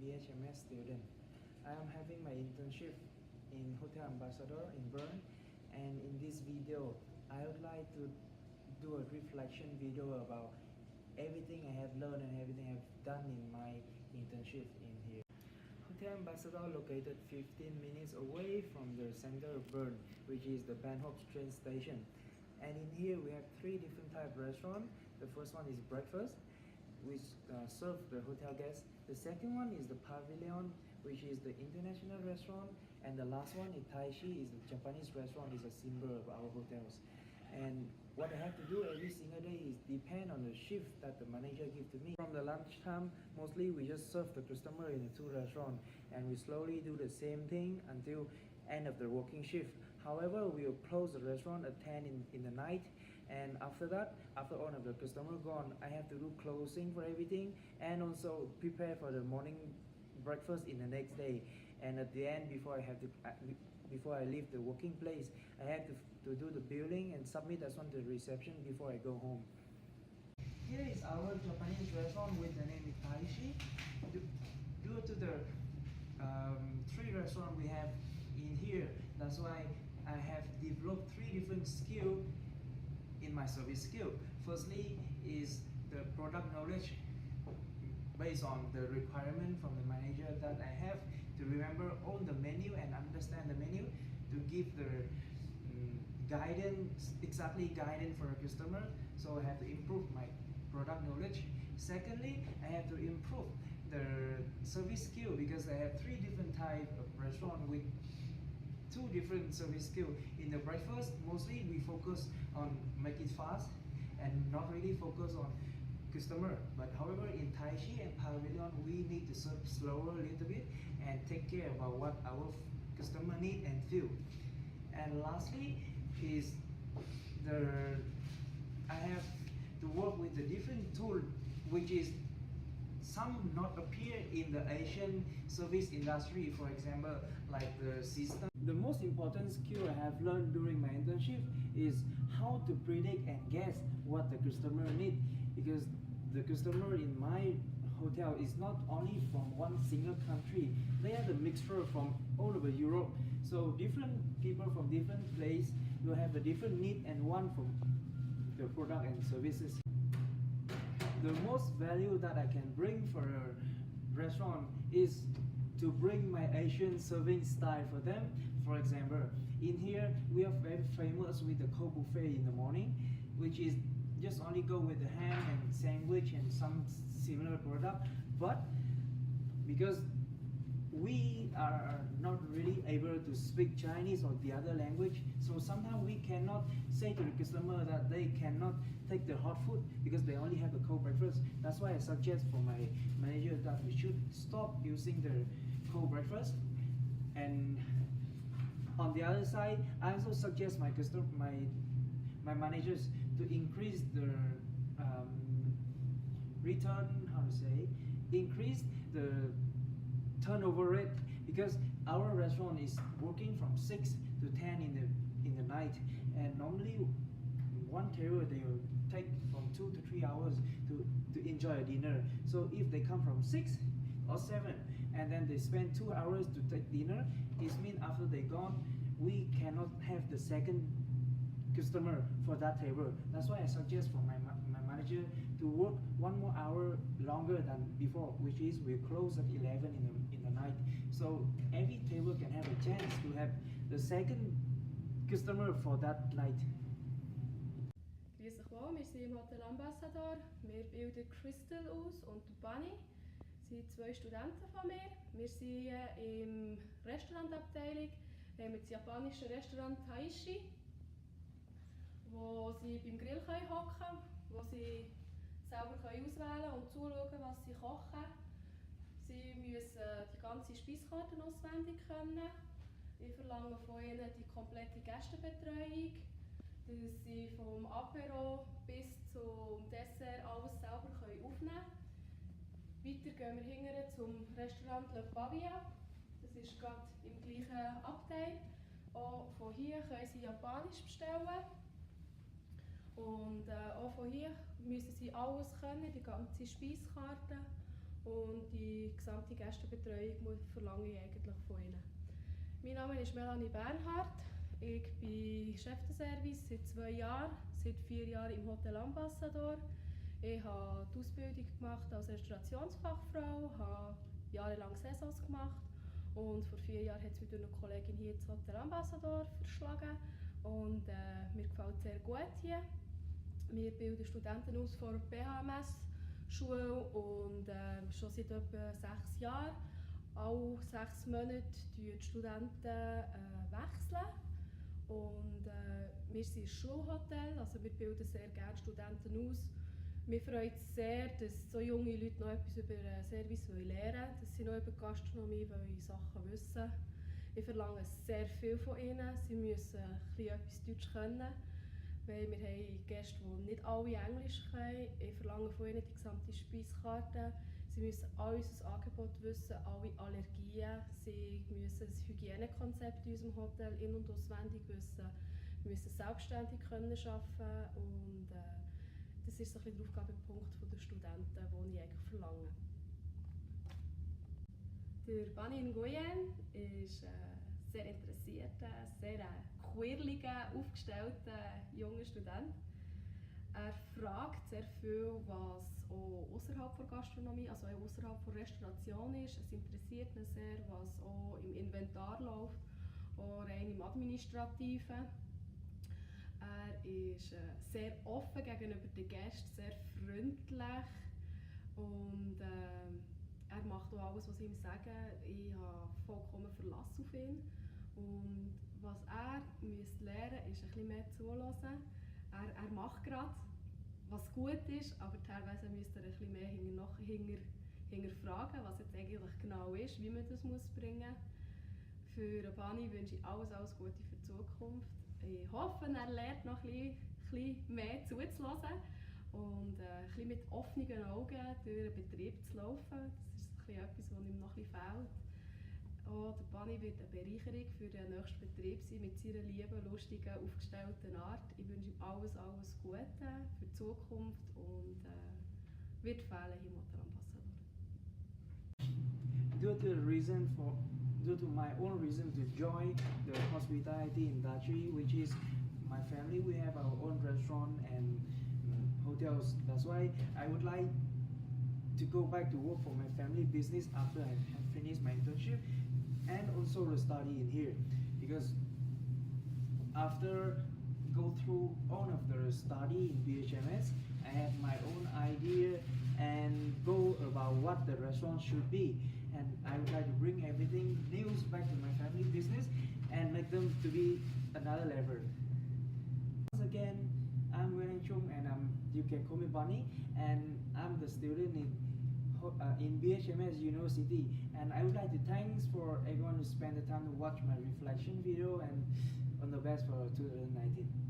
BHMS student. I am having my internship in Hotel Ambassador in Bern, and in this video, I would like to do a reflection video about everything I have learned and everything I've done in my internship in here. Hotel Ambassador located 15 minutes away from the center of Bern, which is the Bahnhof train station. And in here we have three different type of restaurants. The first one is breakfast, which serve the hotel guests. The second one is the pavilion, which is the international restaurant. And the last one is Taishi, is the Japanese restaurant, is a symbol of our hotels. And what I have to do every single day is depend on the shift that the manager gives to me. From the lunchtime, mostly we just serve the customer in the two restaurants, and we slowly do the same thing until end of the working shift. However, we will close the restaurant at 10 in the night, and after that, after all of the customer gone, I have to do closing for everything and also prepare for the morning breakfast in the next day. And at the end, before I leave the working place, I have to do the billing and submit as one to the reception before I go home. Here is our Japanese restaurant with the name Taishi. Due to the three restaurants we have in here, that's why I have developed three different skills in my service skill. Firstly is the product knowledge based on the requirement from the manager, that I have to remember all the menu and understand the menu to give the guidance for a customer. So I have to improve my product knowledge. Secondly, I have to improve the service skill because I have three different types of restaurant with two different service skills. In the breakfast, mostly we focus on make it fast and not really focus on customer. But however, in Taishi and Pavilion, we need to serve slower a little bit and take care about what our customer need and feel. And lastly is I have to work with the different tool, which is some not appear in the Asian service industry, for example, like the system. The most important skill I have learned during my internship is how to predict and guess what the customer need, because the customer in my hotel is not only from one single country, they are the mixture from all over Europe. So different people from different places will have a different need and want from the product and services. The most value that I can bring for a restaurant is to bring my Asian serving style for them. For example, in here we are very famous with the cold buffet in the morning, which is just only go with the ham and sandwich and some similar product. But because we are not really able to speak Chinese or the other language, so sometimes we cannot say to the customer that they cannot take the hot food because they only have a cold breakfast. That's why I suggest for my manager that we should stop using the cold breakfast. And on the other side, I also suggest my managers to increase the increase the turnover rate, because our restaurant is working from 6 to 10 in the night, and normally one table they will take from 2 to 3 hours to enjoy a dinner. So if they come from 6 or 7 and then they spend 2 hours to take dinner, it means after they gone, we cannot have the second customer for that table. That's why I suggest for my manager to work 1 more hour longer than before, which is we close at 11 in the night. So every table can have a chance to have the second customer for that night. Grüß euch wohl, wir sind im Hotel Ambassador. Wir bilden Crystal aus und Bunny. Das sind zwei Studenten von mir. Wir sind in der Restaurantabteilung. Wir haben das japanische Restaurant Taishi, wo sie beim Grill hocken können, wo sie selber auswählen und zuschauen, was sie kochen. Sie müssen die ganze Speiskarte auswendig können. Ich verlange von ihnen die komplette Gästebetreuung, dass sie vom Apero bis zum Dessert alles selber aufnehmen können. Weiter gehen wir hinterher zum Restaurant Le Pavillon. Das ist gerade im gleichen Abteil. Auch von hier können sie Japanisch bestellen. Und auch von hier müssen sie alles können, die ganze Speiskarte. und die gesamte Gästebetreuung verlange ich eigentlich von ihnen. Mein Name ist Melanie Bernhardt. Ich bin Chef de Service seit 2 Jahren, seit 4 Jahren im Hotel Ambassador. Ich habe die Ausbildung gemacht als Restaurationsfachfrau, habe jahrelang Saisons gemacht und vor 4 Jahren hat es mich durch eine Kollegin hier ins Hotel Ambassador verschlagen und mir gefällt es sehr gut hier. Wir bilden Studenten aus von der BHMS-Schule und schon seit etwa 6 Jahren. Alle 6 Monate wechseln die Studenten. Und wir sind ein Schulhotel, also wir bilden sehr gerne Studenten aus. Mir freut es sehr, dass so junge Leute noch etwas über Service lernen wollen, dass sie noch über Gastronomie Sachen wissen. Ich verlange sehr viel von ihnen. Sie müssen etwas Deutsch können, weil wir haben Gäste, die nicht alle Englisch können. Ich verlange von ihnen die gesamte Speiskarte. Sie müssen all unser Angebot wissen, alle Allergien. Sie müssen das Hygienekonzept in unserem Hotel in- und auswendig wissen. Wir müssen selbstständig arbeiten und das ist so ein bisschen der Aufgabenpunkt der Studenten, den ich eigentlich verlange. Der Nguyen ist sehr interessierter, sehr quirliger, aufgestellter junger Student. Er fragt sehr viel, was auch außerhalb der Gastronomie, also auch außerhalb der Restauration ist. Es interessiert ihn sehr, was auch im Inventar läuft, auch rein im Administrativen. Er ist sehr offen gegenüber den Gästen, sehr freundlich und er macht auch alles, was ich ihm sage. Ich habe vollkommen Verlass auf ihn. Und was er müsste lernen ist, ein bisschen mehr zuhören. Er macht gerade, was gut ist, aber teilweise müsste er ein bisschen mehr hinterfragen, was jetzt eigentlich genau ist, wie man das bringen muss. Für Bani wünsche ich alles Gute für die Zukunft. Ich hoffe, er lernt noch ein bisschen mehr zuzuhören und ein bisschen mit offenen Augen durch den Betrieb zu laufen. Das ist etwas, was ihm noch ein bisschen fehlt. Auch der Bani wird eine Bereicherung für den nächsten Betrieb sein, mit seiner lieben, lustigen, aufgestellten Art. Ich wünsche ihm alles Gute für die Zukunft und wird fehlen hier im Hotel Ambassador. Due to my own reason to join the hospitality industry, which is my family, we have our own restaurant and hotels. That's why I would like to go back to work for my family business after I have finished my internship and also the study in here, because after go through all of the study in BHMS, I have my own idea and goal about what the restaurant should be, and I would like to bring everything new back to my family business and make them to be another level. Once again, I'm Nguyen Anh Trung and you can call me Bunny, and I'm the student in BHMS University, and I would like to thanks for everyone who spent the time to watch my reflection video, and all the best for 2019.